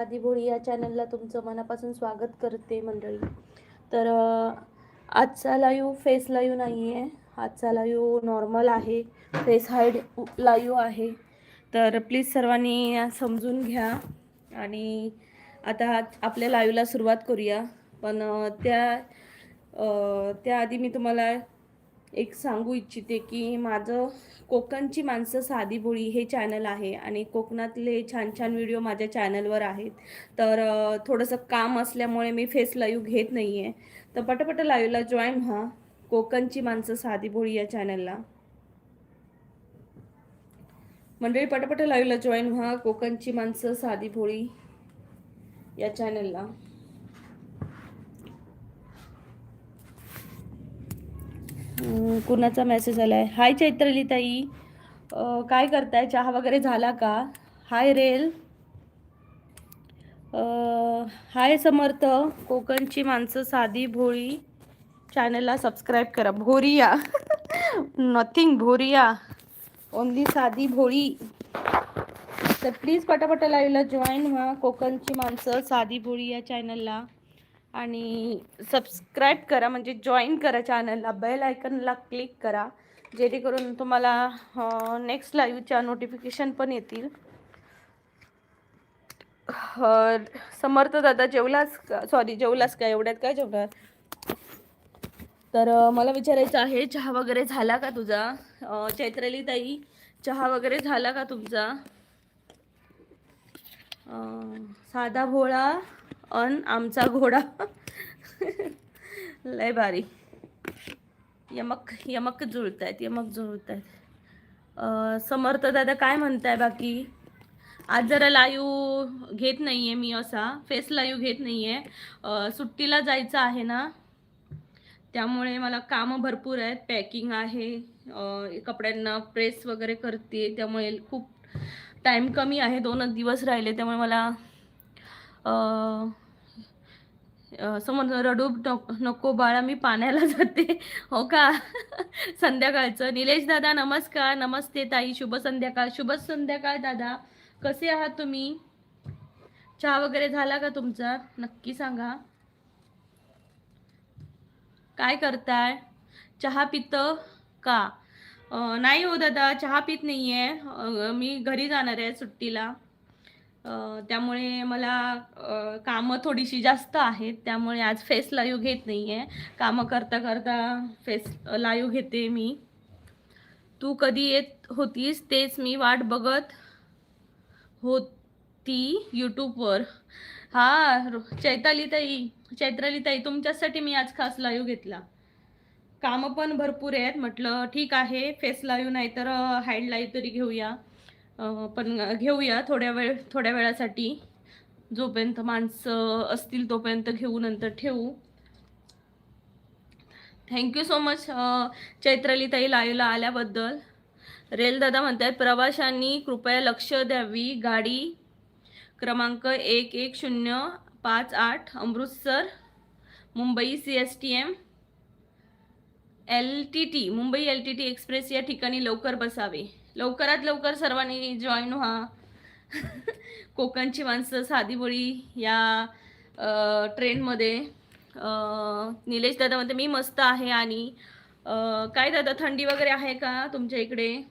साधी भोळी या चॅनलला तुमचं मनापासून स्वागत करते मंडळी. तर आजचा लाईव्ह फेस लाईव्ह नाही आहे, आजचा लाईव्ह नॉर्मल आहे, फेस हाईड लाईव्ह आहे. तर प्लीज सर्वांनी समजून घ्या आणि आता आपल्या लाईव्हला सुरुवात करूया. पण त्याआधी मी तुम्हाला एक सांगू इच्छिते की माझं कोकणची माणसं साधी भोळी हे चॅनल आहे आणि कोकणातले छान छान व्हिडिओ माझ्या चॅनलवर आहेत. तर थोडंसं काम असल्यामुळे मी फेस लाईव्ह घेत नाही आहे. तर पटापट लाईव्हला जॉईन व्हा कोकणची माणसं साधी भोळी या चॅनलला. मंडळी पटापट लाईव्हला जॉईन व्हा कोकणची माणसं साधी भोळी या चॅनलला. कुणाचा मेसेज आलाय? हाय चैत्रली ताई, काय करताय? चहा वगैरे झाला का? हाय रेल, हाय समर्थ. कोकणची माणसं साधी भोळी चॅनलला सबस्क्राईब करा. भोरिया नथिंग भोरिया, ओनली साधी भोळी. तर प्लीज पटापट लाईव्हला जॉईन व्हा कोकणची माणसं साधी भोळी या चॅनलला आणि सबस्क्राईब करा, म्हणजे जॉईन करा चॅनलला. बेल आयकनला क्लिक करा जेणेकरून तुम्हाला नेक्स्ट लाईव्हच्या नोटिफिकेशन पण येतील. समर्थ दादा जेवलास का? सॉरी, जेवलास का? एवढ्यात काय जेवणार? तर मला विचारायचं आहे, चहा वगैरे झाला का तुझा? चैत्रली ताई, चहा वगैरे झाला का तुमचा? साधा भोळा अन आमचा घोडा लय भारी. यमक यमक जुळतायत, यमक जुळतायत. समर्थ दादा काय म्हणताय बाकी? आज जरा लाईव्ह घेत नाहीये मी, असा फेस लाईव्ह घेत नाहीये. सुट्टीला जायचं आहे ना, त्यामुळे मला कामं भरपूर आहेत. पॅकिंग आहे, कपड्यांना प्रेस वगैरे करते, त्यामुळे खूप टाईम कमी आहे. 2 दिवस राहिले, त्यामुळे मला समोर रडू नको बाळा, मी पाण्याला जाते. हो का? संध्याकाळचं. निलेश दादा नमस्कार. नमस्ते ताई, शुभ संध्याकाळ. शुभ संध्याकाळ दादा, कसे आहात तुम्ही? चहा वगैरे झाला का तुमचा? नक्की सांगा. काय करताय? चहा पितं का? नाही हो दादा, चहा पित नाहीये. मी घरी जाणार आहे सुट्टीला. त्यामुळे मला कामं थोडीशी जास्त आहेत, त्यामुळे आज फेस लाईव्ह घेत नाहीये. कामं करता करता फेस लाईव्ह घेते मी. तू कधी येत होतीस तेच मी वाट बघत होती यूट्यूबवर. हा चैत्राली ताई, तुमच्यासाठी मी आज खास लाईव्ह घेतला. कामं पण भरपूर आहेत, म्हटलं ठीक आहे फेस लाईव्ह नाही तर हाईड लाईव्ह तरी घेऊया. पण घेऊया थोड्या वेळासाठी, जोपर्यंत माणसं असतील तोपर्यंत घेऊ, नंतर ठेवू. थँक्यू सो मच चैत्राली ताई लाईव्हला आल्याबद्दल. रेल दादा म्हणतात प्रवाशांनी कृपया लक्ष द्यावी, गाडी क्रमांक 11058 Amritsar Mumbai CSTM LTT Mumbai LTT express या ठिकाणी लवकर बसावे. लवकरात लवकर सर्वांनी जॉईन व्हा कोकणची माणसं साधी बोळी या ट्रेनमध्ये. निलेश दादा म्हणते मी मस्त आहे. आणि काय दादा, थंडी वगैरे आहे का तुमच्या इकडे?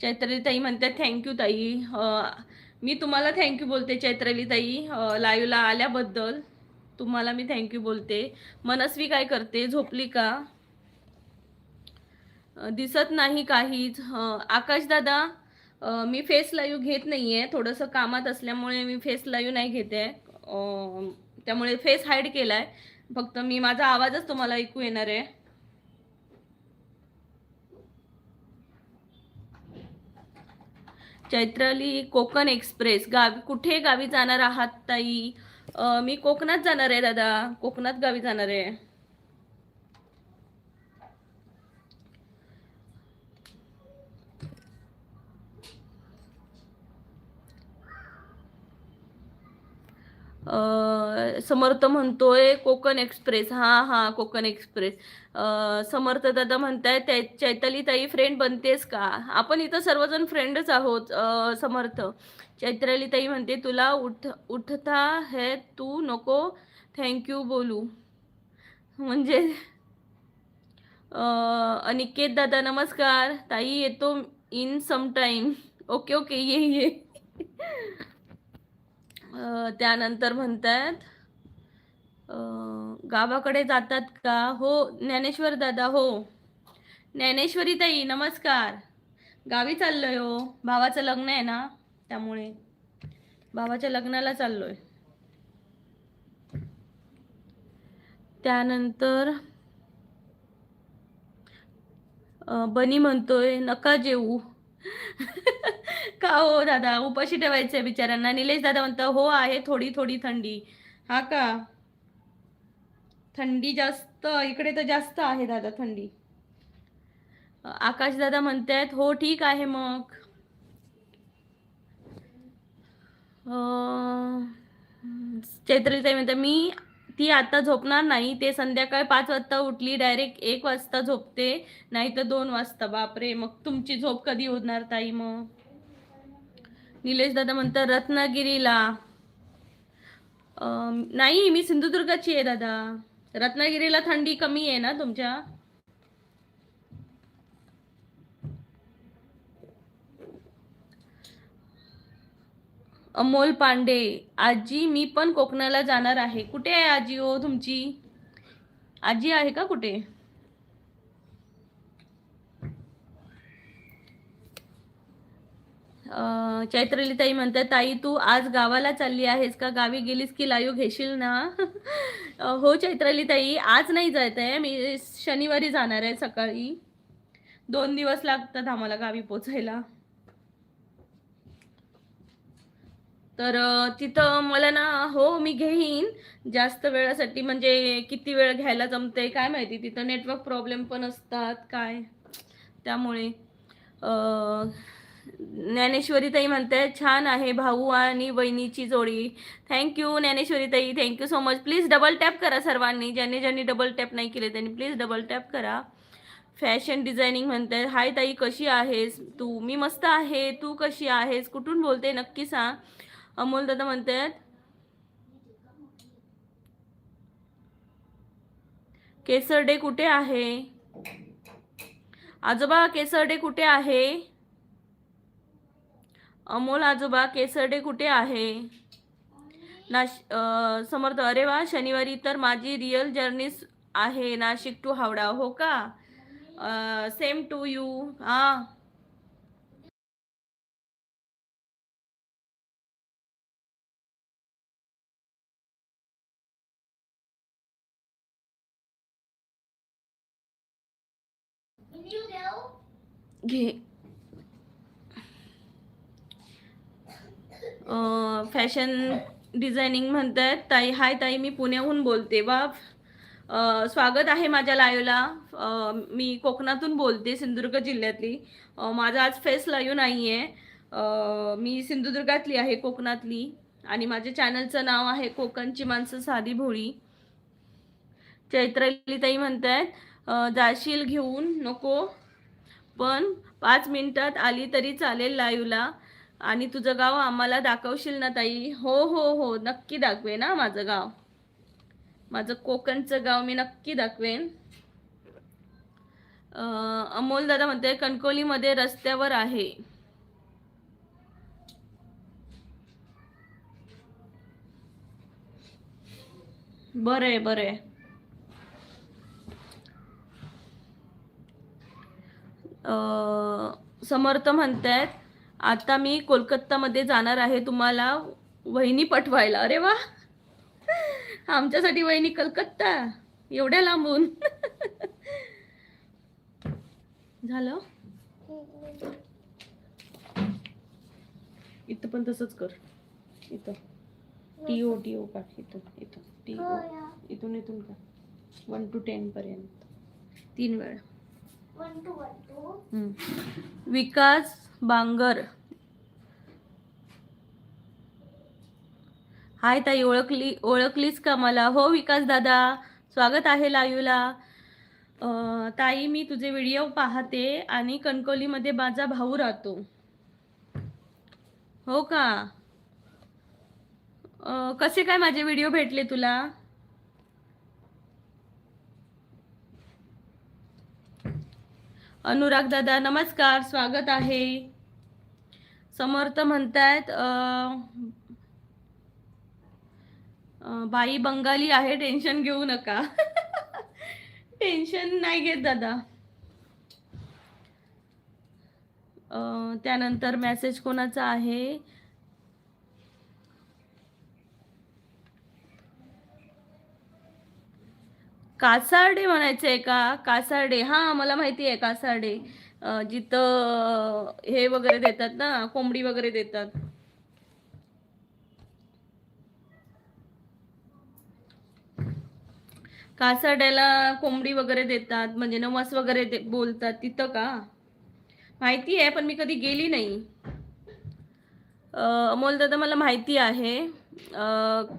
चैत्रली ताई म्हणते थँक्यू ताई. मी तुम्हाला थँक्यू बोलते चैत्रली ताई, लाईव्हला आल्याबद्दल तुम्हाला मी थँक्यू बोलते. मनस्वी काय करते? झोपली का? दिसत नाही काहीच. आकाश दादा, मी फेस लाईव्ह घेत नाहीये, थोडंसं कामात असल्यामुळे मी फेस लाईव्ह नाही घेते. त्यामुळे फेस हाईड केलाय. फक्त मी माझा आवाजच तुम्हाला ऐकू येणार आहे. चैत्राली कोकण एक्सप्रेस गावी कुठे गावी जाणार आहात ताई? मी कोकणात जाणार आहे दादा, कोकणात गावी जाणार आहे. समर्थ म्हणतोय कोकण एक्सप्रेस. हां हां, कोकण एक्सप्रेस. समर्थ दादा म्हणताय चैताली ताई फ्रेंड बनतेस का? आपण इथं सर्वजण फ्रेंडच आहोत. समर्थ. चैत्राली ताई म्हणते तुला उठता है तू नको थँक यू बोलू. म्हणजे अनिकेत दादा नमस्कार. ताई येतो in some time. Okay okay, ये. त्यानंतर म्हणतात गावाकडे जातात का? हो ज्ञानेश्वर दादा. हो ज्ञानेश्वरी ताई नमस्कार. गावी चाललोय हो, भावाचं लग्न आहे ना, त्यामुळे भावाच्या लग्नाला चाललोय. त्यानंतर बनी म्हणतोय नका जेवू. का हो दादा, उपाशी ठेवायचंय बिचाऱ्यांना. निलेश दादा म्हणतो हो आहे थोडी थोडी थंडी. हा का? थंडी जास्त इकडे तर जास्त आहे दादा थंडी. आकाश दादा म्हणतात हो ठीक आहे मग. चैत्रताई म्हणते मी ती आता झोपणार नाही. ते संध्याकाळी 5 वाजता उठली डायरेक्ट 1 वाजता झोपते, नाही तर 2 वाजता. बापरे, मग तुमची झोप कधी होणार ताई मग? निलेश दादा म्हणतात रत्नागिरीला. नाही, मी सिंधुदुर्गाची आहे दादा. रत्नागिरीला थंडी कमी आहे ना तुमच्या? अमोल पांडे आजी मी पण कोकणाला जाणार आहे. कुठे आहे आजी हो तुमची? आजी आहे का कुठे? चैत्रली ताई म्हणतात ताई तू आज गावाला चालली आहेस का? गावी गेलीस की लाईव्ह घेशील ना? हो चैत्रली ताई, आज नाही जात आहे मी, शनिवारी जाणार आहे सकाळी. 2 दिवस लागतात आम्हाला गावी पोचायला. तर तिथं मला ना, हो मी घेईन जास्त वेळासाठी. म्हणजे किती वेळ घ्यायला जमते काय माहिती, तिथं नेटवर्क प्रॉब्लेम पण असतात काय, त्यामुळे. ज्ञानेश्वरी ताई म्हणते छान आहे भाऊ आणि बहिणीची जोडी. थँक्यू ज्ञानेश्वरी ताई, thank you so much. Please double tap करा सर्वांनी, ज्यांनी डबल टॅप नाही केले त्यांनी प्लीज डबल टॅप करा. फॅशन डिझायनिंग म्हणते हाय ताई कशी आहेस तू? मी मस्त आहे, तू कशी आहेस? कुठून बोलते नक्की सांग. अमोल दादा म्हणतात केसरडे कुठे आहे? आजोबा केसरडे कुठे आहे? अमोल आजोबा केसरडे कुठे आहे? समर्थ अरे वा, शनिवारी तर माझी रिअल जर्नी आहे नाशिक टू हावडा. हो का? Same to you. हा घे. फॅशन डिझायनिंग म्हणतात ताई हाय ताई मी पुण्याहून बोलते. वा, स्वागत आहे माझ्या लाईव्हला. मी कोकणातून बोलते, सिंधुदुर्ग जिल्ह्यातली. माझा आज फेस लाईव्ह नाही आहे. मी सिंधुदुर्गातली आहे, कोकणातली. आणि माझ्या चॅनलचं नाव आहे कोकणची माणसं साधी भोळी. चैत्राली ताई म्हणतात जाशील घेऊन नको पण 5 मिनिटात आली तरी चालेल लाईव्हला. आणि तुझं गाव आम्हाला दाखवशील ना ताई? हो हो हो, नक्की दाखवेन ना माझं गाव. माझं कोकणचं गाव मी नक्की दाखवेन. अमोल दादा म्हणते कणकोलीमध्ये रस्त्यावर आहे. बरं आहे बरं आहे. समर्थ म्हणतात आता मी कोलकातामध्ये जाणार आहे तुम्हाला वहिनी पटवायला. अरे वा, आमच्यासाठी वहिनी कलकत्ता, एवढ्या लांबून. झालं. इथं पण तसंच कर. इथं टीओ का इथं टीओ इथून का 1 to 10 पर्यंत 3 वेळा. विकास बांगर हाय ताई, ओळखलीस का मला? हो विकास दादा, स्वागत आहे लाईव्हला. ताई, मी तुझे व्हिडिओ पाहते आणि कणकवलीमध्ये माझा भाऊ राहतो. हो का? कसे काय माझे व्हिडिओ भेटले तुला? अनुराग दादा नमस्कार, स्वागत आहे. समर्थ म्हणतायत बाई बंगाली आहे, टेन्शन घेऊ नका. टेन्शन नाही घेत दादा. त्यानंतर मेसेज कोणाचा आहे? कासार्डे म्हणायचंय का? कासार्डे, हा मला माहिती आहे कासार्डे. जिथं हे वगैरे देतात ना, कोंबडी वगैरे देतात. कासार्ड्याला कोंबडी वगैरे देतात, म्हणजे नवस वगैरे बोलतात तिथं का? माहिती आहे, पण मी कधी गेली नाही. अमोल दादा मला माहिती आहे.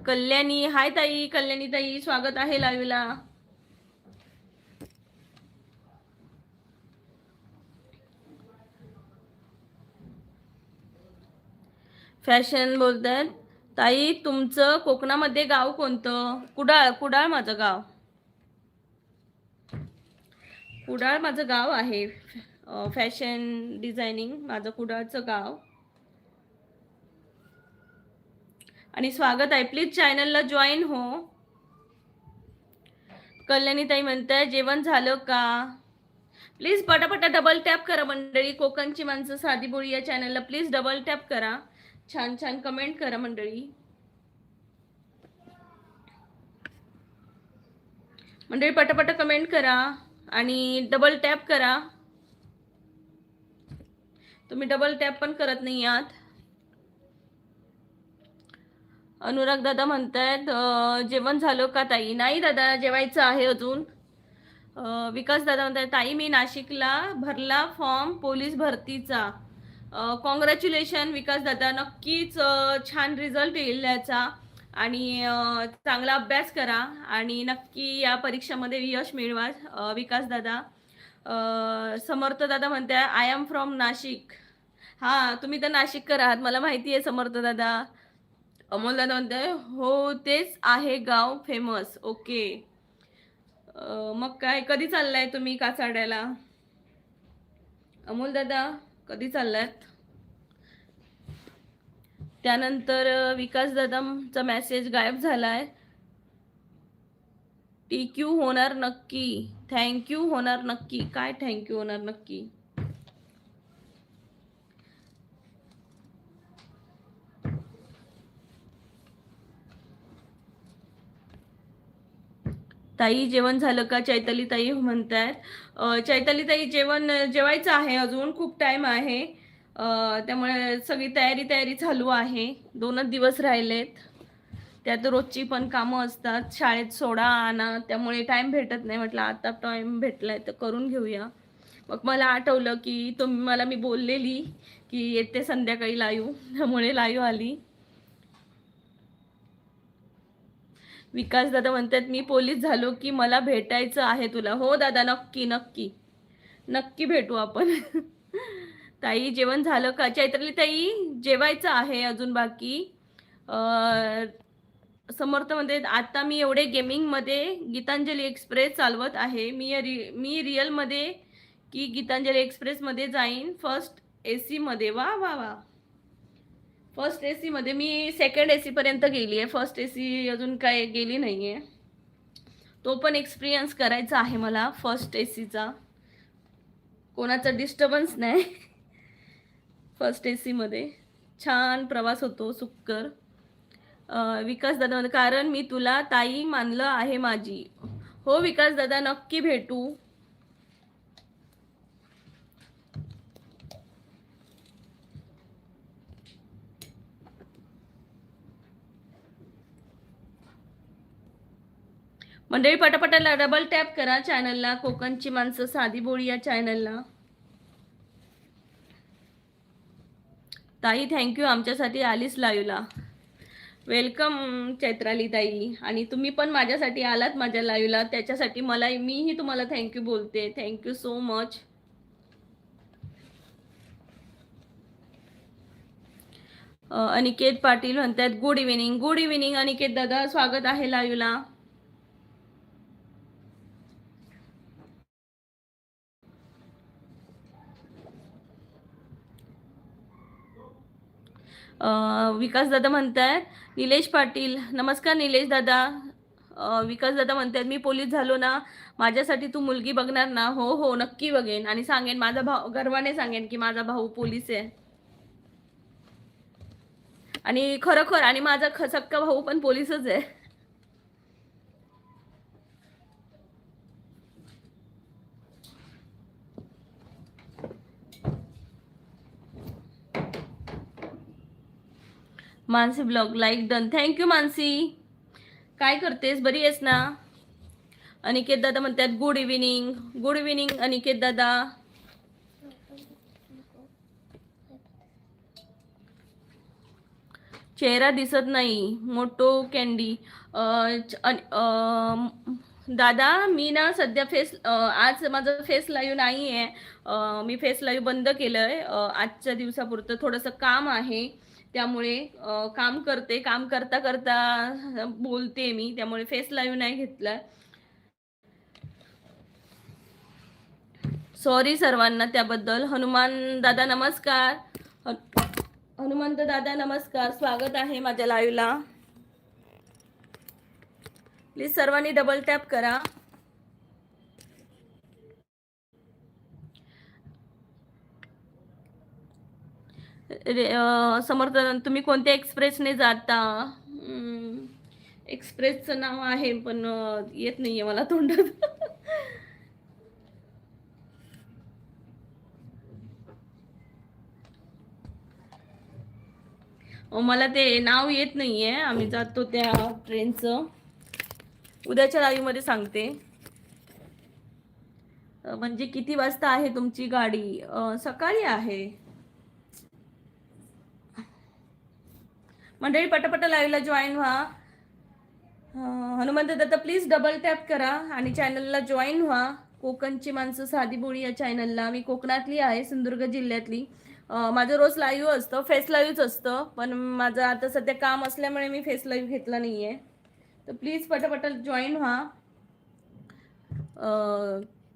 कल्याणी, हाय ताई, कल्याणी ताई, स्वागत आहे लाईव्हला. फॅशन बोलतात. ताई, तुमचं कोकणामध्ये गाव कोणतं? कुडाळ. कुडाळ माझं गाव. कुडाळ माझं गाव आहे. फॅशन डिझायनिंग माझं कुडाळचं गाव. आणि स्वागत आहे, प्लीज चॅनलला जॉईन हो. कल्याणी ताई म्हणताय जेवण झालं का? प्लीज पटापटा डबल टॅप करा मंडळी. कोकणची माणसं साधी बोळी या चॅनलला प्लीज डबल टॅप करा. छान छान कमेंट करा मंडळी. मंडळी पटापटा कमेंट करा आणि डबल टॅप करा. तुम्ही डबल टॅप पण करत नाही आहात. अनुराग दादा म्हणतायत जेवण झालं का ताई? नाही दादा, जेवायचं आहे अजून. विकास दादा म्हणतात ताई, मी नाशिकला भरला फॉर्म पोलीस भरतीचा. कॉंग्रॅच्युलेशन विकास दादा, नक्कीच छान रिझल्ट येईल याचा. आणि चांगला अभ्यास करा आणि नक्की या परीक्षेमध्ये यश मिळवा विकास दादा. समर्थ दादा म्हणताय आय एम फ्रॉम नाशिक. हां, तुम्ही तर नाशिककर आहात, मला माहिती आहे समर्थ दादा. अमोल दादा म्हणताय हो तेच आहे गाव फेमस. ओके. मग काय, कधी चाललाय तुम्ही कासाड्याला? अमोल दादा कधी चाललात? त्यानंतर विकास दादाचा मेसेज गायब झालाय. TQ होणार नक्की, थँक्यू होणार नक्की. काय थँक्यू होणार नक्की? ताई जेवण झालं का? चैताली ताई म्हणतायत. चैताली ताई जेवायचं आहे, अजून खूप टाइम आहे. त्यामुळे सगळी तयारी चालू आहे. 2च दिवस राहिलेत. त्यात रोजची पण कामं असतात, शाळेत सोडा आणा, त्यामुळे टाइम भेटत नाही. म्हटलं आता टाइम भेटलाय तर करून घेऊया. मग मला आठवलं की मला मी बोललेली की येते संध्याकाळी लाईव्ह, त्यामुळे लाईव्ह आली. विकास दादा म्हणतात मी पोलीस झालो की मला भेटायचं आहे तुला. हो दादा, नक्की नक्की नक्की भेटू आपण. ताई जेवण झालं का? चैत्राली ताई जेवायचं आहे अजून बाकी. समर्थ म्हणते आता मी एवढे गेमिंगमध्ये गीतांजली एक्सप्रेस चालवत आहे. मी रिअलमध्ये की गीतांजली एक्सप्रेसमध्ये जाईन फर्स्ट AC मध्ये. वा वा वा. फर्स्ट AC मध्ये मी सेकंड AC पर्यंत गेली आहे. फर्स्ट AC अजून काय गेली नाही आहे. तो पण एक्सपिरियन्स करायचा आहे मला फर्स्ट ACचा. कोणाचा डिस्टर्बन्स नाही. फर्स्ट AC मध्ये छान प्रवास होतो, सुखकर. विकास दादा कारण मी तुला ताई मानलं आहे माझी. हो विकास दादा, नक्की भेटू. मंडळी पटापटाला डबल टॅप करा चॅनलला, कोकणची माणसं साधी बोळी या चॅनलला. ताई थँक्यू, आमच्यासाठी आलीस लाईव्हला. वेलकम चैत्राली ताई. आणि तुम्ही पण माझ्यासाठी आलात माझ्या लाईव्हला, त्याच्यासाठी मीही तुम्हाला थँक्यू बोलते. Thank you so much. Aniket Patil म्हणतात good evening. Good evening Aniket दादा, स्वागत आहे लाईव्हला. विकास दादा म्हणतात, निलेश पाटील नमस्कार निलेश दादा. विकास दादा म्हणतात मी पोलीस झालो ना, माझ्यासाठी तू मुलगी बघणार ना? हो हो नक्की बघेन, आणि सांगेन माझा भाऊ, गर्वाने सांगेन की माझा भाऊ पोलीस आहे. आणि खरोखर, आणि माझा सक्का भाऊ पण पोलीसच आहे. Mansi blog like done. Thank you Mansi. काय करतेस, बरी आहेस ना? अनिकेत दादा म्हणतात good evening. Good evening Aniket दादा. चेहरा दिसत नाही, मोटो कॅन्डी. दादा मी ना सध्या आज माझं फेस लाईव्ह नाही आहे. मी फेस लाईव्ह बंद केलंय आजच्या दिवसापुरतं. थोडंसं काम आहे, त्यामुळे काम करते. काम करता करता बोलते मी, त्यामुळे फेस लाईव्ह नाही घेतलाय. सॉरी सर्वांना त्याबद्दल. हनुमान दादा नमस्कार. हनुमंत दादा नमस्कार, स्वागत आहे माझ्या लाईव्हला. प्लीज सर्वांनी डबल टॅप करा. समर्थ तुम्ही कोणत्या एक्सप्रेसने जाता? एक्सप्रेसचं नाव आहे पण येत नाहीये मला तोंडात. मला ते नाव येत नाहीये. आम्ही जातो त्या ट्रेनचं. उद्याच्या लाईव्ह मध्ये सांगते. म्हणजे किती वाजता आहे तुमची गाडी? सकाळी आहे. मंडळी पटापट लाईव्हला जॉईन व्हा. Hanumant Datta please double tap करा आणि चॅनलला जॉईन व्हा. कोकणची माणसं साधी बोळी या चॅनलला. मी कोकणातली आहे, सिंधुदुर्ग जिल्ह्यातली. माझं रोज लाईव्ह असतं, फेस लाईव्हच असतं, पण माझं आता सध्या काम असल्यामुळे मी फेस लाईव्ह घेतला नाहीये. तर प्लीज पटापट जॉईन व्हा.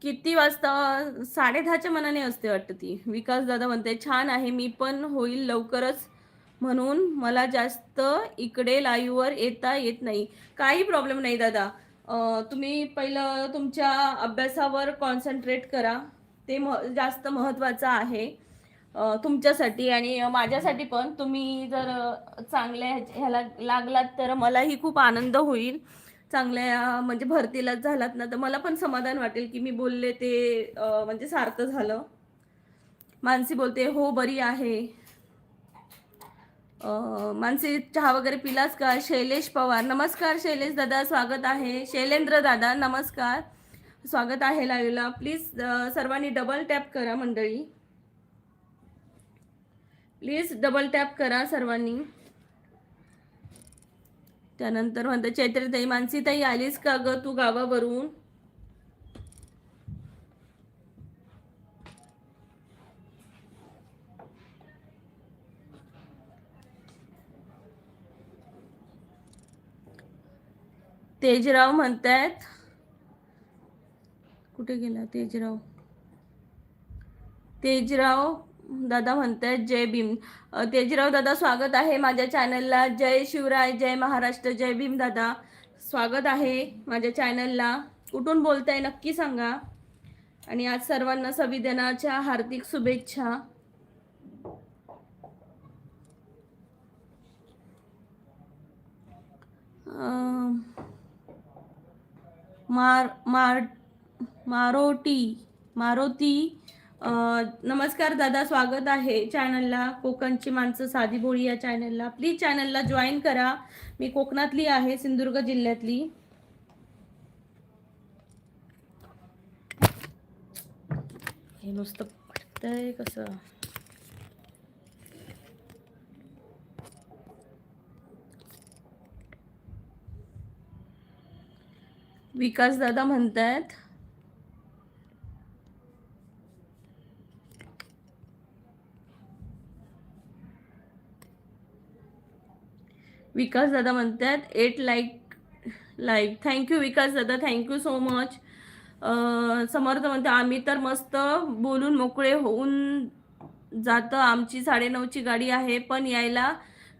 किती वाजता? 10:30च्या मनाने असते वाटतं ती. विकास दादा म्हणते छान आहे, मी पण होईल लवकरच, म्हणून मला जास्त इकडे लाईव्हवर येता येत नाही. काही प्रॉब्लेम नाही दादा. तुम्ही पहिलं तुमच्या अभ्यासावर कॉन्सन्ट्रेट करा. ते जास्त महत्त्वाचं आहे तुमच्यासाठी आणि माझ्यासाठी पण. तुम्ही जर चांगल्या ह्याला लागलात तर मलाही खूप आनंद होईल. चांगल्या म्हणजे भरतीलाच झालात ना तर मला पण समाधान वाटेल की मी बोलले ते म्हणजे सार्थ झालं. मानसी बोलते हो बरी आहे. मानसी चहा वगैरे पिलास का? शैलेश पवार नमस्कार. शैलेश दादा स्वागत आहे. शैलेंद्र दादा नमस्कार, स्वागत आहे लाईव्हला. प्लीज सर्वांनी डबल टॅप करा मंडळी. प्लीज डबल टॅप करा सर्वांनी. त्यानंतर म्हणतात चैत्रताई, मानसीताई आलीस का ग तू गावावरून? तेजराव म्हणतात, कुठे गेला तेजराव? तेजराव दादा म्हणतात जय भीम. तेजराव दादा स्वागत आहे माझ्या चॅनलला. जय शिवराय, जय महाराष्ट्र, जय भीम दादा, स्वागत आहे माझ्या चॅनलला. कुठून बोलताय नक्की सांगा. आणि आज सर्वांना संविधानाच्या हार्दिक शुभेच्छा. मारोती नमस्कार दादा, स्वागत आहे चॅनलला. कोकणची माणसं साधी बोळी या चॅनलला. प्लीज चॅनलला जॉईन करा. मी कोकणातली आहे, सिंधुदुर्ग जिल्ह्यातली. हे नुसतं पडतंय कसं? विकास दादा म्हणतायत विकास दादा म्हणतात 8 लाईक थँक्यू विकास दादा, थँक्यू सो मच. समर्थ म्हणते आम्ही तर मस्त बोलून मोकळे होऊन जातं. आमची 9:30ची गाडी आहे पण यायला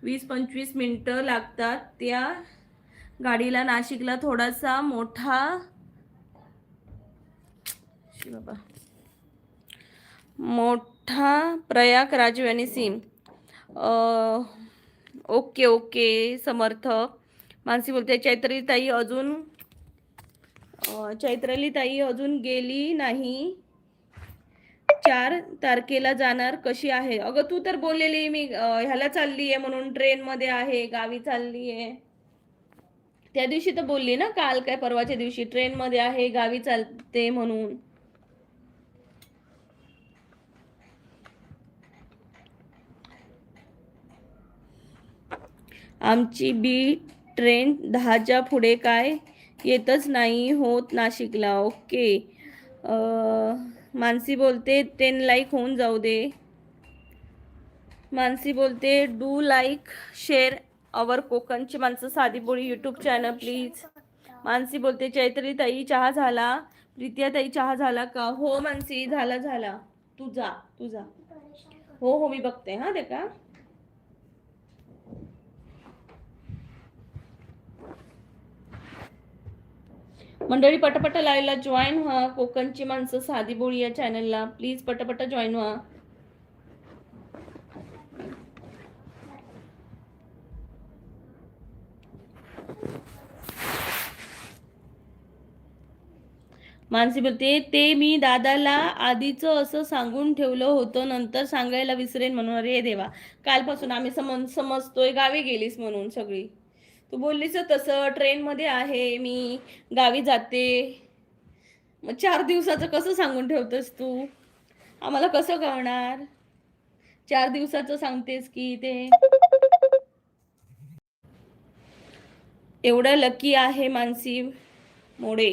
20-25 मिनटं लागतात. त्या गाडीला नाशिकला थोडासा मोठा प्रयागराज सीम. ओके ओके समर्थ. मानसी बोलते चैत्राली ताई अजून गेली नाही, 4 तारखेला जाणार. कशी आहे? अगं तू तर बोललेली मी ह्याला चालली आहे म्हणून, ट्रेनमध्ये आहे, गावी चालली आहे. त्या दिवशी तर बोलली ना, काल काय परवाच्या दिवशी ट्रेनमध्ये आहे, गावी चालते म्हणून. आमची बी ट्रेन 10च्या पुढे काय येतच नाही होत नाशिकला. ओके. मानसी बोलते 10 लाईक होऊन जाऊ दे. मानसी बोलते डू लाईक शेअर अवर कोकणची माणसं साधी बोळी यूट्यूब चॅनल प्लीज. मानसी बोलते चैत्री ताई चहा झाला, प्रीतिया ताई चहा झाला का? हो मानसी झाला. तू जा. हो मी बघते हा ते का. मंडळी पटापट लाईव्हला जॉईन व्हा. कोकणची माणसं साधी बोळी या चॅनलला प्लीज पटापट जॉईन व्हा. मानसी बोलते ते मी दादाला आधीच असं सांगून ठेवलं होतं, नंतर सांगायला विसरेन म्हणून. अरे देवा, कालपासून आम्ही समजतोय गावी गेलीस म्हणून. सगळी तू बोललीस तसं ट्रेनमध्ये आहे मी, गावी जाते. मग 4 दिवसाचं कसं सांगून ठेवतोस तू? आम्हाला कसं कळणार? 4 दिवसाचं सांगतेस की ते. एवढं लकी आहे मानसी मोडे.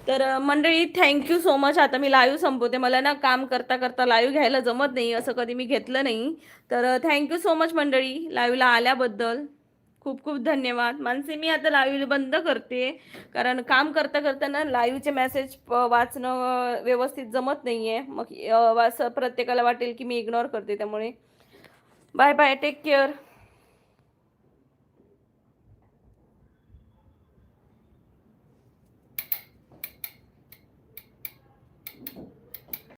तर मंडळी थँक्यू सो मच. आता मी लाईव्ह संपवते. मला ना काम करता करता लाईव्ह घ्यायला जमत नाही, असं कधी मी घेतलं नाही. तर थँक्यू सो मच मंडळी लाईव्हला आल्याबद्दल. खूप खूप धन्यवाद. मानसी मी आता लाईव्ह बंद करते, कारण काम करता करताना लाईव्हचे मेसेज वाचणं व्यवस्थित जमत नाही आहे. मग असं प्रत्येकाला वाटेल की मी इग्नोर करते. त्यामुळे बाय बाय, टेक केअर.